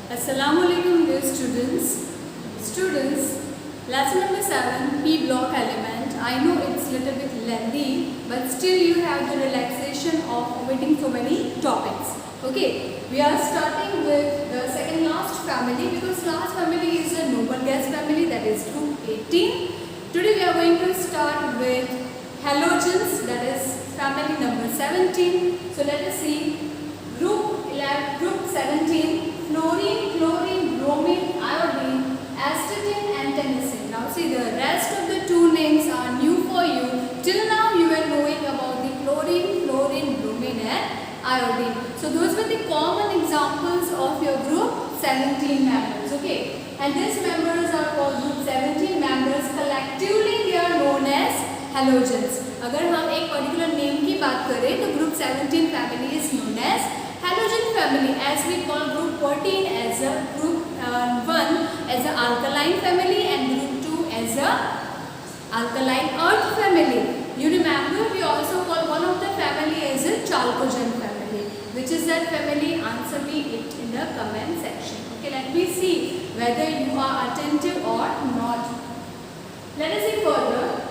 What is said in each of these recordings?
Assalamualaikum dear students. Students, lesson number 7, P block element. I know it's little bit lengthy, but still you have the relaxation of omitting so many topics. Okay, we are starting with the second last family because last family is a noble gas family, that is group 18. Today we are going to start with halogens, that is family number 17. So let us see group 17. Fluorine, chlorine, bromine, iodine, astatine and tennessine. Now see, the rest of the two names are new for you. Till now you were knowing about the chlorine, fluorine, bromine and iodine. So those were the common examples of your group 17 members. Okay, and these members are called group 17 members. Collectively they are known as halogens. अगर हम एक particular name की बात करें तो group 17 family is known as halogen family, as we call group 14 as a group 1 as a alkaline family and group 2 as a alkaline earth family. You remember we also call one of the family as a chalcogen family. Which is that family? Answer me it in the comment section. Okay, let me see whether you are attentive or not. Let us see further.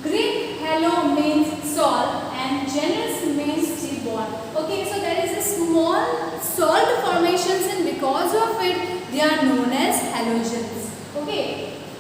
Greek halo means salt and genus means seaborne. Okay, so there is a small salt formations and because of it they are known as halogens. Okay,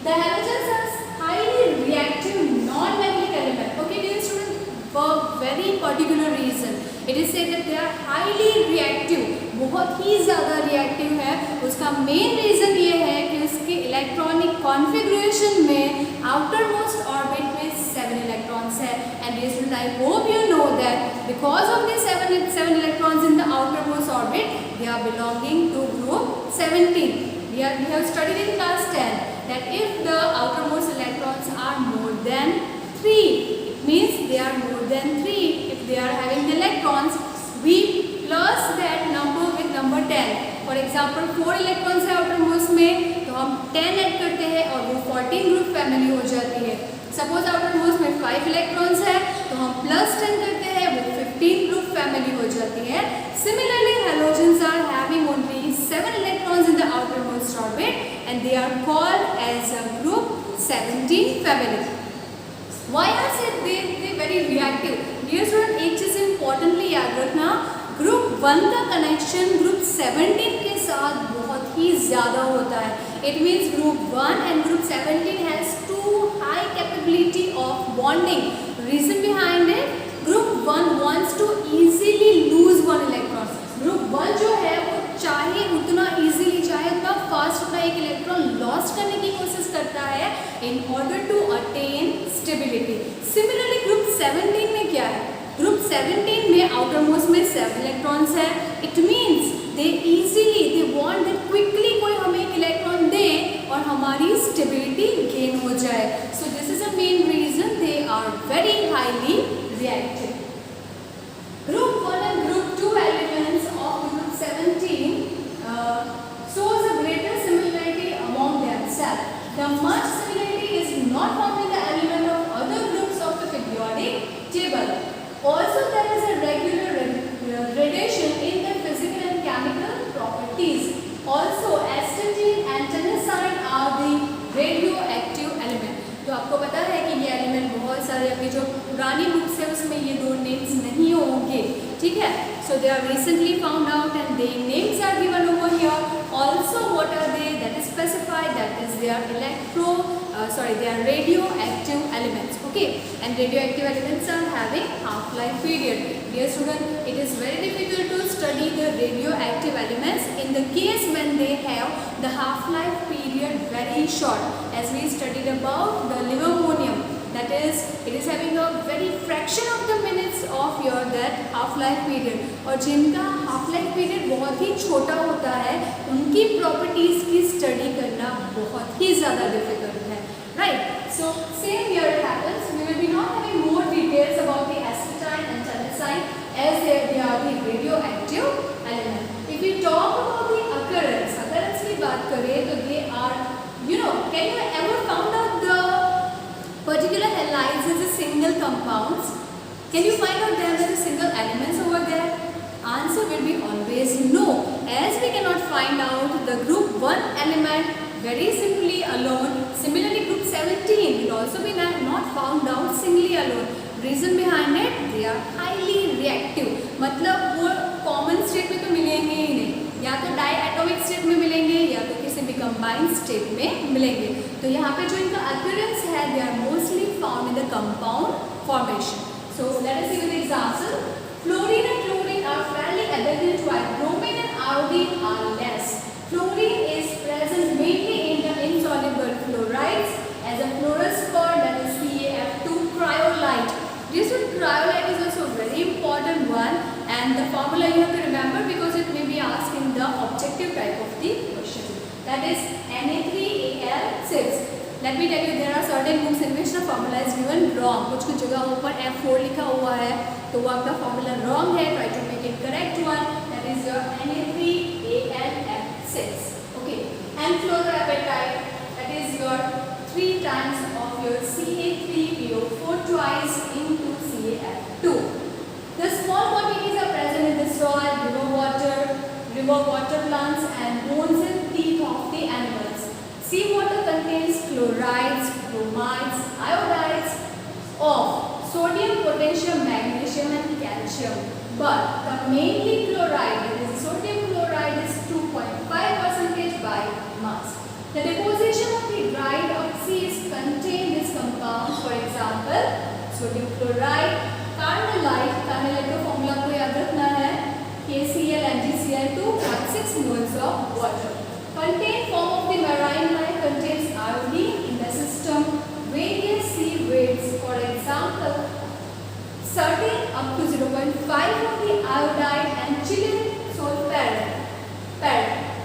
the halogens are highly reactive non-metallic element. Okay dear students, for very particular reason it is said that they are highly reactive, बहुत ही ज़्यादा reactive है. उसका main reason ये है कि उसके electronic configuration में outer most orbit में 7 इलेक्ट्रॉन्स है. And dear students, I hope you know that because of the 7 electrons in the outermost orbit, they are belonging to group 17. We have studied in class 10 that if the outermost electrons are more than 3, it means they are more than 3. If they are having the electrons, we plus that number with number 10. For example, 4 electrons है outermost में, तो हम 10 add करते हैं और वो 14 group family हो जाती है. सपोज outermost में 5 इलेक्ट्रॉन्स है तो हम प्लस 10 करते हैं, वो 15 ग्रुप फैमिली हो जाती है. Similarly, halogens are having only 7 electrons in the outermost orbit and they are called as a group 17 family. Why are they very reactive? Dear student, एक चीज़ इम्पोर्टेंटली याद रखना, ग्रुप 1 का कनेक्शन ग्रुप 17 के साथ बहुत ही ज़्यादा होता है. It means group 1 and group 17 has too high capability of bonding. Reason behind it, group 1 wants to easily lose 1 electron. Group 1 जो है वो चाहे उतना इजीली, चाहे उतना फास्ट अपना एक इलेक्ट्रॉन लॉस्ट करने की कोशिश करता है in order to attain stability. Similarly group 17 में क्या है? ग्रुप 17 में आउटरमोस्ट में 7 इलेक्ट्रॉन्स है. It means they want that quickly कोई हमें एक इलेक्ट्रॉन दे और हमारी स्टेबिलिटी गेन हो जाए. So this is a main reason they are very highly reactive. Group 1 and Group 2 elements of Group 17 shows a greater similarity among themselves. The much similarity is not found in the element of other groups of the periodic table. Also, there is a regular gradation in their physical and chemical properties. Also, astatine and tennessine are the radioactive element. तो आपको पता है कि ये element बहुत सारे अभी जो पुरानी बुक्स है उसमें ये दो नेम्स नहीं होंगे. ठीक है, so they are recently found out and they names are given over here. Also what are they? That is specified, that is they are they are radioactive elements. Okay, and radioactive elements are having half-life period. Dear student, it is very difficult to study the radioactive elements in the case when they have the half-life period very short. As we studied about the livermonium, that is, it is having a very fraction of the minutes of your that half-life period. और जिनका half-life period बहुत ही छोटा होता है उनकी properties की study करना बहुत ही ज़्यादा difficult है. Right? So same here it happens. We will be not having more details about the astatine and tennessine as they are the radioactive element. If you talk about the occurrence की बात करें तो they are, can you ever found out the particular halides as a single compounds? Can you find out them as a single elements over there? Answer will be always no, as we cannot find find out the group 1 element very simply alone. Similarly, group 17 will also be not found out singly alone. Reason behind it, they are highly reactive. मतलब वो common state में तो मिलेंगे ही नहीं, या तो डायएटॉमिक state में मिलेंगे या तो किसी भी कंबाइंड स्टेट में मिलेंगे. तो यहाँ पे जो इनका अक्यूरेंस है, they are mostly found in the compound formation. So let us see with example. Fluorine and chlorine are fairly abundant while bromine and iodine are less. Fluorine is present mainly in the insoluble fluorides as a fluorospore, that is CaF2 cryolite. This one cryolite is also a very important one, and the formula you have to remember because it may be asked in the objective type of the question. That is Na3Al6. Let me tell you, there are certain books in which the formula is given wrong. कुछ जगहों पर F4 लिखा हुआ है, तो वो आपका formula wrong है. Try to make it correct one. That is your Na3Al6. Okay. And fluoroapatite, that is your 3 times of your Ca3PO4 twice into CaF2. The small quantities are present in the soil, river water plants, and bones and teeth of the animals. Seawater contains chlorides, bromides, iodides of sodium, potassium, magnesium, and calcium. But the mainly chloride, that is sodium chloride, is 2.5% by mass. The deposition of the dried up seeds contain this compound. For example, sodium chloride, carnallite. Carnallite का formula को याद रखना है. KCl and GCl2 0.6 moles of water. Contained form of the marine life contains iodine in the system. Various sea weeds, for example, certain up to 0.5 of the iodide and Chilean sulfate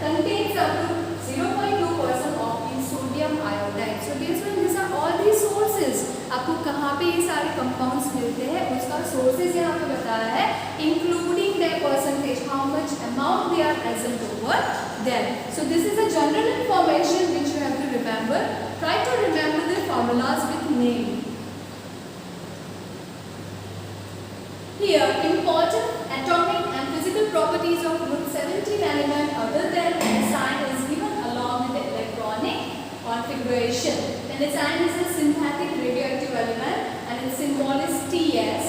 contains up to 0.2% of the sodium iodide. So these are all the sources. आपको कहाँ पे ये सारे compounds मिलते हैं, उसका sources यहाँ पे बताया है, including their percentage, how much amount they are present over there. So this is a general information which you have to remember. Try to remember the formulas with name. Here, important atomic and physical properties of group 17 element other than the sign is given along with the electronic configuration. And the sign is a synthetic radioactive element and its symbol is Ts.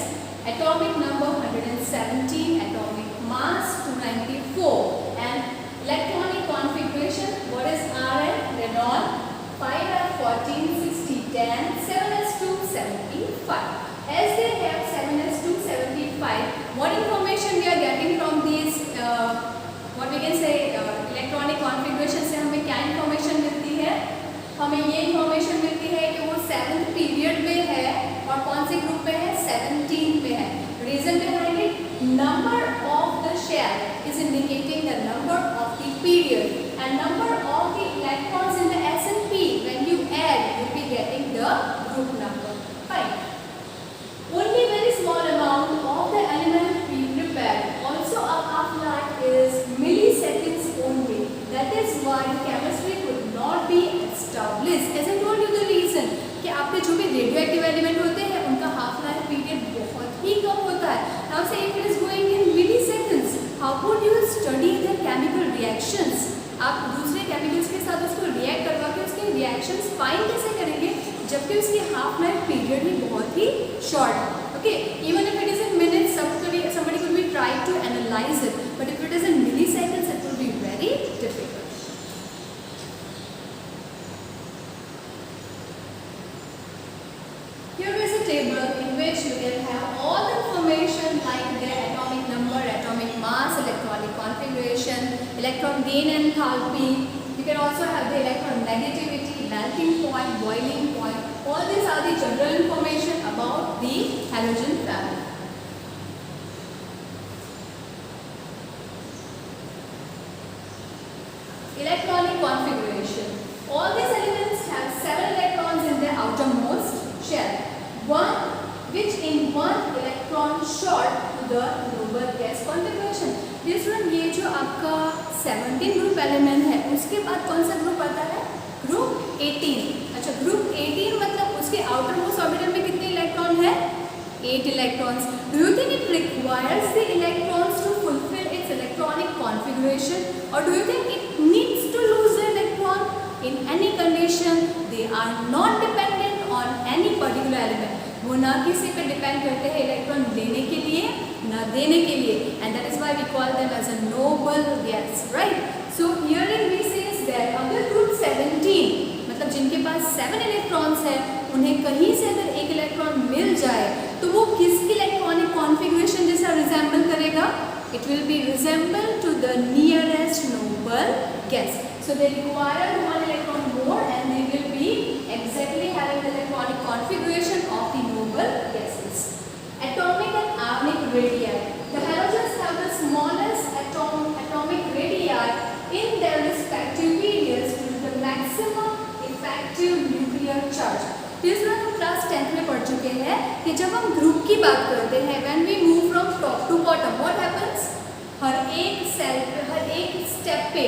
Atomic number 117, atomic mass 294, and electronic configuration, what is Rn? Radon 5f14 60 10 7s2 75. As they have 7s2 75, what information we are getting from these, what we can say, electronic configuration से हमें क्या information मिलती है? हमें ये information मिलती है कि वो 7th period में है और कौन से group में है? 17 में है. Reason behind it, number of the shell is indicating the number of the period, and number of the electrons in the S and P when you add, you will be getting the group number. Fine. Only very small amount of the element we prepared. Also, our half-life is milliseconds only. That is why chemistry could not be established. As I told you the reason कि आपके जो भी radioactive element होते हैं उनका half-life period बहुत ही कम होता है. Now say if it is going in milliseconds, how would you study the chemical reactions? आप दूसरे chemicals के साथ उसको react करवा के उसके reactions find कैसे करेंगे जबकि उसकी half-life period भी बहुत ही short है. Okay, even if it is in minutes, somebody could be trying to analyze it, but if it is in milliseconds, it will be very difficult. Here is a table in which you can have all the information like their atomic number, atomic mass, electronic configuration, electron gain and enthalpy. You can also have the electron negativity, melting point, boiling point. All these are the general information about the halogen family. Electronic configuration. All these elements have 7 electrons in their outermost shell. One which in one electron short to the noble gas configuration. This one ये जो आपका 17 group element है उसके बाद कौन सा group आता है? ग्रुप 18. अच्छा, ग्रुप 18 मतलब उसके आउटर मोस्ट ऑर्बिटल में कितने इलेक्ट्रॉन है? 8 electrons. Do you think it requires the electrons to fulfill its electronic configuration, or do you think it are not dependent on any particular element, वो ना किसी पे डिपेंड करते हैं इलेक्ट्रॉन लेने के लिए ना देने के लिए, and that is why we call them as a noble gas, right. So hearing we says that अगर ग्रुप 17 मतलब जिनके पास 7 इलेक्ट्रॉन्स है उन्हें कहीं से अगर एक इलेक्ट्रॉन मिल जाए तो वो किसकी इलेक्ट्रॉनिक कॉन्फ़िगरेशन जैसा रिजेंबल करेगा? It will be resemble to the nearest noble gas. So they require one electron more and they will be exactly having the electronic configuration of the noble gases. Atomic and ionic radii. The halogens have the smallest atomic radii in their respective periods with the maximum effective nuclear charge. तो इस बार हम class 10th में पढ़ चुके हैं कि जब हम ग्रुप की बात करते हैं when we move from top to bottom what happens, हर एक सेल पे हर एक स्टेप पे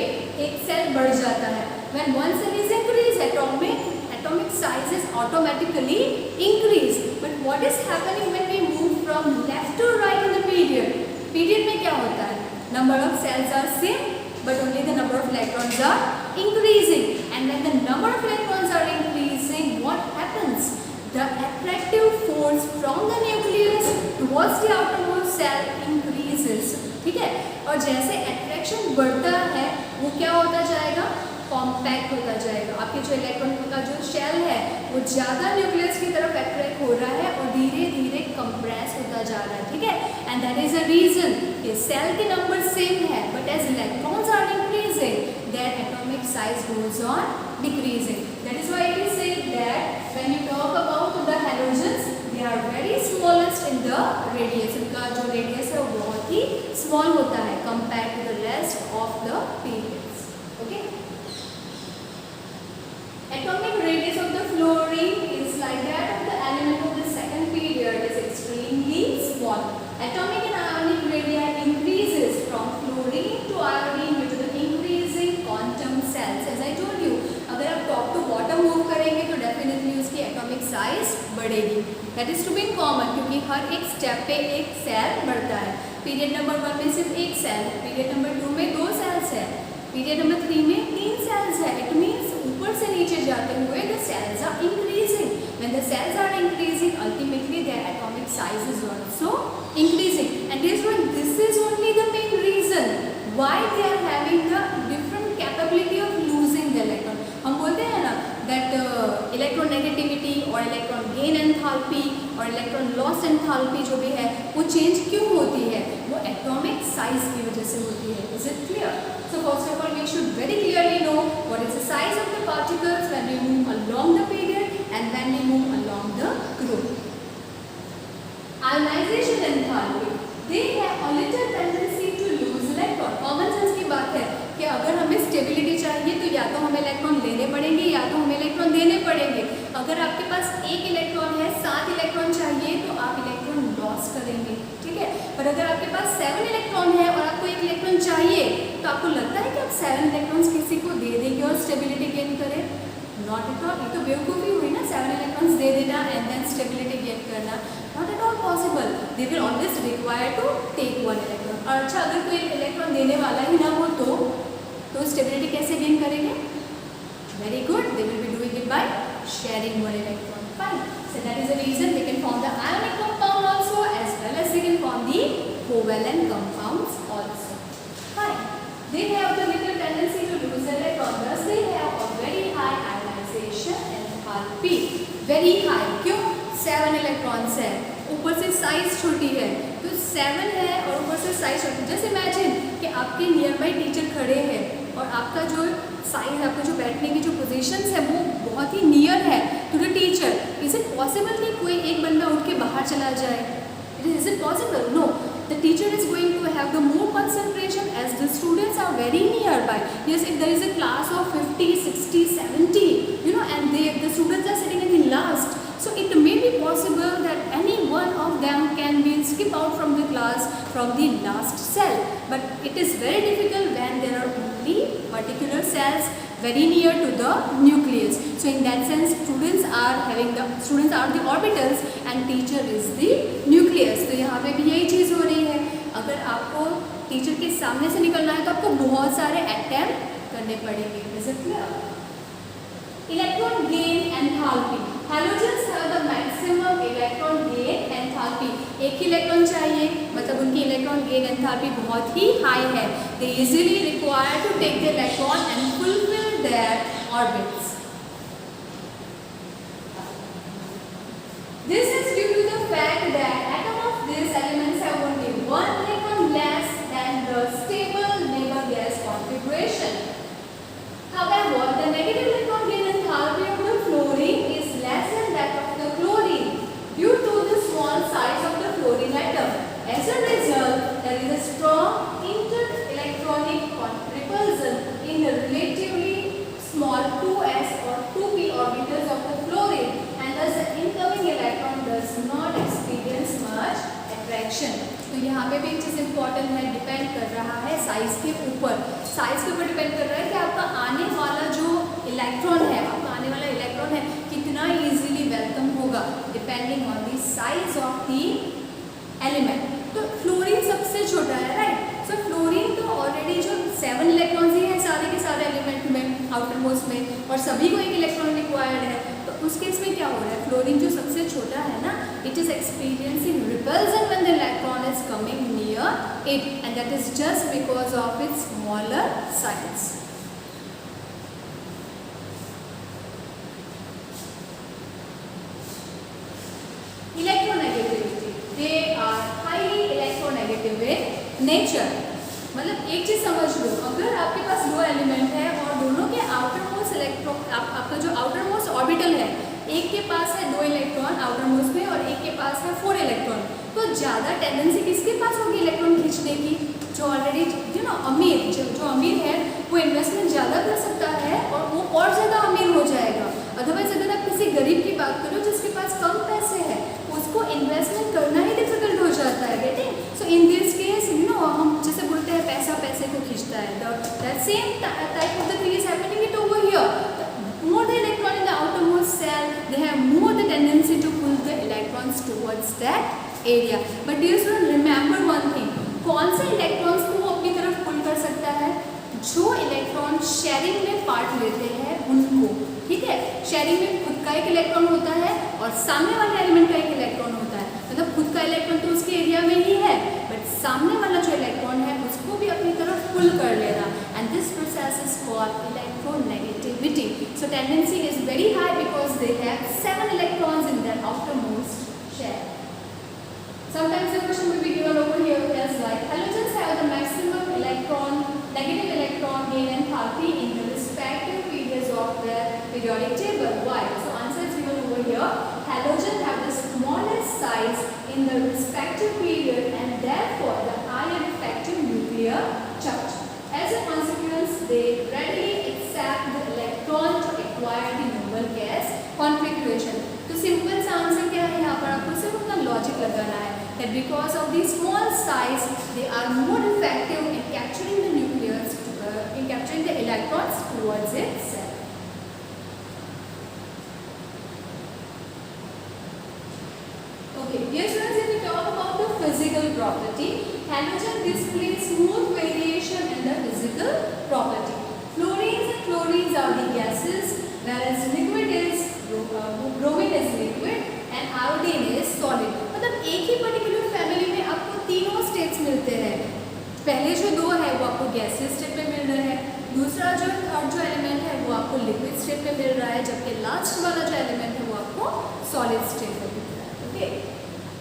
एक सेल बढ़ जाता है। When one shell is increase atomic size is automatically increase, but what is happening when we move from left to right in the period में क्या होता है? Number of shells are same but only the number of electrons are increasing, and when the number of electrons are increasing what happens? The attractive force from the nucleus towards the outermost cell increases, ठीक है। और जैसे attraction बढ़ता है वो क्या होता जाएगा? कॉम्पैक्ट होता जाएगा। आपके जो इलेक्ट्रॉन का जो शेल है वो ज़्यादा न्यूक्लियस की तरफ अट्रैक्ट हो रहा है और धीरे धीरे कंप्रेस होता जा रहा है, ठीक है। And that is a reason कि सेल के नंबर सेम है but as electrons are increasing their atomic size goes on decreasing. That is why it is said that when you talk about the halogens they are very smallest in the radius, उनका जो radius है वो बहुत ही small होता है compare to the rest of the periods, okay. Atomic radius of the fluorine is like that of the element of the second period is extremely small. Atomic and ionic radii increases from fluorine to iodine due to the increasing quantum cells. As I told you, अगर आप top to bottom move करेंगे तो definitely उसकी atomic size बढ़ेगी. That is to be common क्योंकि हर एक step पे एक cell बढ़ता है. Period number 1 में सिर्फ एक cell, period number 2 में 2 cells है, period number 3 में 3 cells है. It means ऊपर से नीचे जाते हुए the cells are increasing. When the cells are increasing, ultimately their atomic size is also increasing. And this is only the main reason why they are having the different capability of losing the electron. हम बोलते हैं ना that electronegativity और electron gain enthalpy और electron loss enthalpy जो भी है वो change क्यों होती है? वो atomic size की वजह से होती है. Is it clear? So first of all, we should very clearly know what is the size of the particles when we move along the period and when we move along the group. Ionization enthalpy. They have a little tendency to lose electron. Common sense की बात है कि अगर हमें stability चाहिए तो या तो हमें इलेक्ट्रॉन लेने पड़ेंगे या तो हमें इलेक्ट्रॉन देने पड़ेंगे. अगर आपके पास एक इलेक्ट्रॉन है 7 इलेक्ट्रॉन चाहिए तो आप इलेक्ट्रॉन लॉस करेंगे, ठीक है। पर अगर आपके पास 7 इलेक्ट्रॉन है और आपको एक इलेक्ट्रॉन चाहिए तो आपको लगता है कि आप 7 इलेक्ट्रॉन्स किसी को दे देंगे और स्टेबिलिटी गेन करें? Not at all. ये तो बेवकूफ़ी हुई ना, 7 इलेक्ट्रॉन्स दे देना एंड देन स्टेबिलिटी गेन करना. Not at all possible. They will always require to take 1 electron. और अच्छा अगर कोई इलेक्ट्रॉन देने वाला ही ना हो तो स्टेबिलिटी कैसे गेन करेंगे? Very good, they will be doing it by sharing 1 electron. Fine. So that is the reason they can form the ionic compound also as well as they can form the covalent compounds also. Fine. They have the little tendency to lose electron. Thus they have a very high ionization enthalpy. Very high. क्यों? 7 electrons है, ऊपर से size छोटी है, तो 7 है और ऊपर से साइज छोटी. जस्ट इमेजिन कि आपके नियर बाई टीचर खड़े हैं और आपका जो साइज, आपका जो बैठने की जो पोजीशंस है वो बहुत ही नियर है to the teacher. Is it possible कि कोई एक बंदा उठ के बाहर चला जाए? Is it possible? No. The teacher is going to have the more concentration as the students are very nearby. Yes, if there is a class of 50, 60, 70, and the students are sitting in the last, so it may be possible that any one of them can be skip out from the class from the last cell. But it is very difficult when there are only particular cells very near to the nucleus. So in that sense, students are the orbitals and teacher is the nucleus. तो यहाँ पे भी यही चीज़ हो रही है. अगर आपको टीचर के सामने से निकलना है तो आपको बहुत सारे अटेम्प्ट करने पड़ेंगे. Is it clear? Electron gain enthalpy. Halogens have the maximum electron gain enthalpy. एक ही इलेक्ट्रॉन चाहिए, मतलब उनकी इलेक्ट्रॉन गेन एंथैल्पी बहुत ही हाई है. They easily require to take the electron and fulfill their orbits. This is due to the fact that atoms of these elements have only one electron less than the stable neighbor gas configuration. However, the negative electron gain enthalpy of the fluorine is less than that of the chlorine due to the small size of the fluorine atom. As a result, there is a strong inter-electronic repulsion in the relatively small 2s or 2p orbitals of the fluorine, and thus the incoming electron does not experience much attraction. तो यहाँ पे भी एक चीज़ important है, depend कर रहा है size के ऊपर. साइज के ऊपर डिपेंड कर रहा है कि आपका आने वाला जो इलेक्ट्रॉन है, आपका आने वाला इलेक्ट्रॉन है कितना इजीली वेलकम होगा, depending on the size of the element. तो फ्लोरीन सबसे छोटा है, राइट. सो फ्लोरीन तो ऑलरेडी जो 7 इलेक्ट्रॉन्स ही हैं सारे के सारे एलिमेंट में, आउटर मोस्ट में, और सभी को एक इलेक्ट्रॉन रिक्वायर्ड है. तो उस केस में क्या हो रहा है, फ्लोरीन जो सबसे छोटा है ना, it is experiencing repulsion when the electron is coming near it, and that is just because of its smaller size. Electronegativity, they are highly electronegative in nature. मतलब एक चीज समझ लो, अगर आपके पास दो एलिमेंट है और दोनों के आउटर मोस्ट इलेक्ट्रॉन, आपका जो आउटर मोस्ट ऑर्बिटल है, एक के पास है 2 इलेक्ट्रॉन आउटर मोस्ट में और एक के पास है 4 इलेक्ट्रॉन, तो ज़्यादा टेंडेंसी किसके पास होगी इलेक्ट्रॉन खींचने की? जो ऑलरेडी अमीर, जो अमीर है वो इन्वेस्टमेंट ज़्यादा कर सकता है और वो और ज़्यादा अमीर हो जाएगा. अदरवाइज अगर आप किसी गरीब की बात करो जिसके पास कम पैसे है, उसको इन्वेस्टमेंट करना ही डिफिकल्ट हो जाता है. Getting? So in this case हम जैसे बोलते हैं पैसा पैसे को खींचता है. That same type of the thing is happening it over here. More the electron in the outermost cell, they have more the tendency to pull the electrons towards that area. But dear students, remember one thing. कौन से electrons को वो अपनी तरफ पुल कर सकता है? जो इलेक्ट्रॉन शेयरिंग में पार्ट लेते हैं उनको. ठीक है, शेयरिंग में खुद का एक इलेक्ट्रॉन होता है और सामने वाले एलिमेंट का एक इलेक्ट्रॉन होता है. मतलब खुद का इलेक्ट्रॉन तो उसके एरिया में ही है, बट सामने वाला जो इलेक्ट्रॉन है उसको भी अपनी तरफ पुल कर लेना. And this process is called electronegativity. So tendency is very high because they have 7 electrons in their outermost shell. Sometimes the question will be given over here as like halogens have the maximum negative electron gain enthalpy in the respective periods of their periodic table. Why? So answer is given over here. Halogens have the smallest size in the respective period and therefore the higher effective nuclear charge. As a consequence, they readily accept the electron to acquire the noble gas configuration. तो simple सा answer क्या है यहाँ पर, आपको सिर्फ अपना logic लगाना है that because of the small size, they are more effective in capturing the nucleus, in capturing the electrons towards itself. Okay, dear students, if we talk about the physical property, halogen displays smooth variation in the physical property. Fluorines and chlorines are the gases, whereas liquid is bromine is liquid and iodine is solid. मतलब एक ही particular family में आपको तीनों states मिलते हैं. पहले जो दो है वो आपको गैसियस स्टेट में मिल रहा है, दूसरा जो थर्ड जो एलिमेंट है वो आपको लिक्विड स्टेट में मिल रहा है, जबकि लास्ट वाला जो एलिमेंट है वो आपको सॉलिड स्टेट में मिल रहा है. Okay,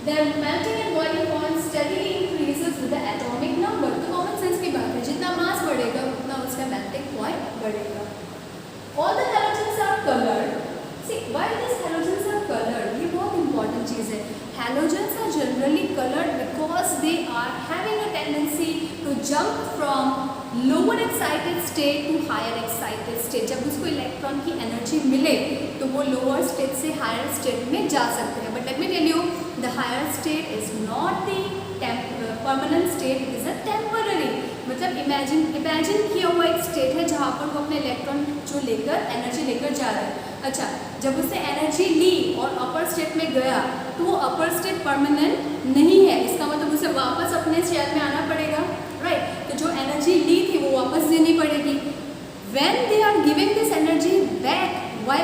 their melting and boiling point steadily increases with the atomic number. तो कॉमन सेंस की बात है, जितना मास बढ़ेगा उतना उसका melting point बढ़ेगा. All the halogens are colored. See, why these halogens are colored? ये बहुत important चीज़ है. Halogens are generally colored because they are having a tendency to jump from lower excited state to higher excited state. जब उसको electron की energy मिले तो वो lower state से हायर स्टेट में जा सकते हैं. But let me tell you, the higher state is not the permanent state, it is a temporary. मतलब इमेजिन किया हुआ एक स्टेट है जहाँ पर वो अपने इलेक्ट्रॉन जो लेकर एनर्जी लेकर जा रहा है. अच्छा, जब उसने एनर्जी ली और अपर स्टेट में गया तो वो अपर स्टेट परमानेंट नहीं है. इसका मतलब उसे वापस अपने शेल में आना पड़ेगा, राइट. तो जो एनर्जी ली थी वो वापस देनी पड़ेगी. When they are giving this energy back, why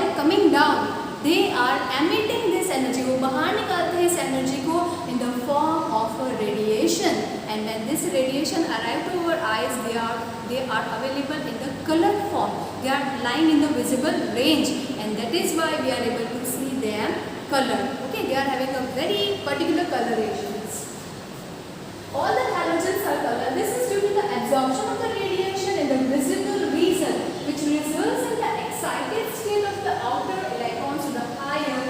and when this radiation arrive to our eyes, they are available in the color form. They are lying in the visible range, and that is why we are able to see them color. Okay, they are having a very particular colorations. All the halogens are colored. This is due to the absorption of the radiation in the visible region, which results in the excited state of the outer electrons to the higher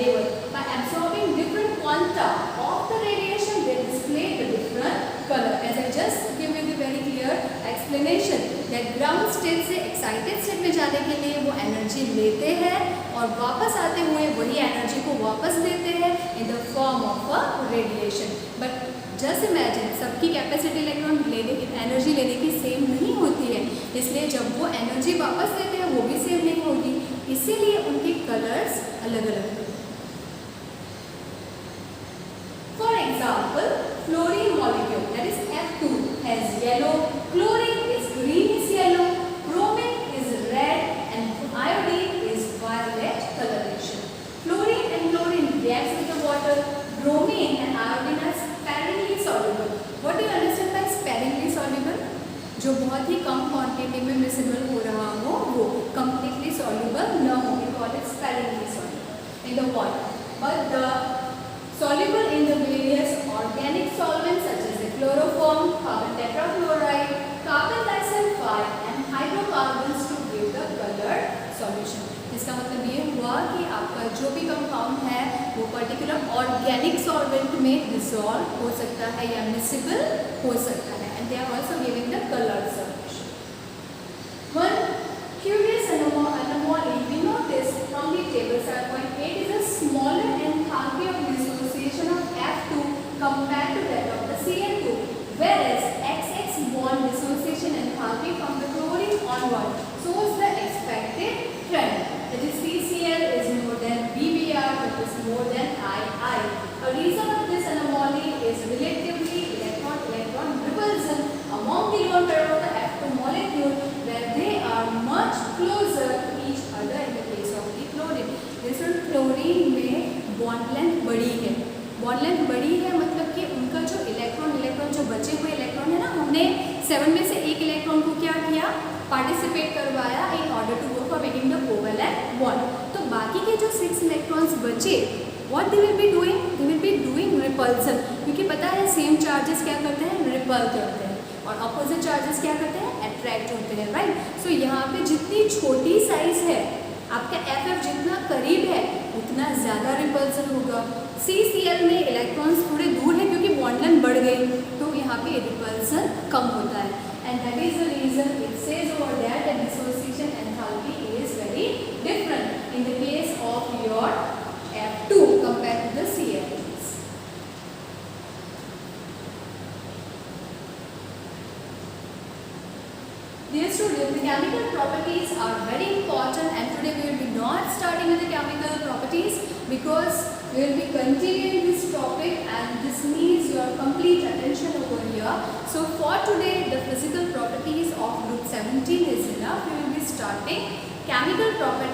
level. By absorbing different quanta of the radiation, they display the different color. As I just give you the very clear explanation that ground state से excited state में जाने के लिए वो energy लेते हैं और वापस आते हुए वही एनर्जी को वापस देते हैं in the form of a radiation. But just imagine, सबकी कैपेसिटी इलेक्ट्रॉन लेने की एनर्जी लेने की सेम नहीं होती है, इसलिए जब वो एनर्जी वापस देते हैं वो भी सेम नहीं होगी, इसीलिए उनके कलर्स अलग अलग होते हैं. For example, fluorine molecule, that is F2, has yellow, chlorine is greenish yellow, bromine is red, and iodine is violet coloration. Fluorine and chlorine reacts with the water. Bromine and iodine are sparingly soluble. What do you understand by sparingly soluble? जो बहुत ही कम quantity में miscible हो रहा हो वो completely soluble न हो, we call it sparingly soluble in the water. But the soluble in the various organic solvents such as the chloroform, carbon tetrafluoride, carbon disulfide, and hydrocarbons to give the colored solution. इसका मतलब ये हुआ कि आपका जो भी compound है वो पर्टिकुलर ऑर्गेनिक सॉल्वेंट में डिसॉल्व हो सकता है या मिसिबल हो सकता है, and they are also giving the coloured solution. One curious anomaly we noticed from the table 7.8 is a smaller enthalpy of dissociation of F2 compared to that of the Cl2, whereas XX bond dissociation enthalpy from the chlorine onward shows the expected trend. That is CCl is more than BBr, that is more than II. A reason of this anomaly is relatively electron-electron repulsion among the lone pair of the F2 molecule, where they are much closer to each other in the case of the chlorine. जैसे chlorine में bond length बड़ी है, bond length बड़ी है मतलब कि उनका जो इलेक्ट्रॉन जो बचे हुए इलेक्ट्रॉन है ना, हमने 7 में से एक इलेक्ट्रॉन को क्या किया, पार्टिसिपेट करवाया in order to go for making the covalent bond. तो बाकी के जो 6 इलेक्ट्रॉन्स बचे, what they will be doing, they will be doing repulsion, क्योंकि पता है सेम चार्जेस क्या करते हैं, रिपल करते हैं, और अपोजिट चार्जेस क्या करते हैं, अट्रैक्ट होते हैं, राइट. सो यहाँ पे जितनी छोटी साइज है आपका FF जितना करीब है उतना ज़्यादा रिपल्सन होगा. CCl में इलेक्ट्रॉन्स थोड़े दूर है क्योंकि बॉन्ड लेंथ बढ़ गई, तो यहाँ पे रिपल्सन कम होता है, and that is the reason it says over that the dissociation enthalpy is very different in the case of your F2 compared to the Cl. Dear students, the chemical properties are very important, and today we will be not starting with the chemical properties because we will be continuing this topic and this needs your complete attention over here. So for today the physical properties of group 17 is enough. We will be starting chemical properties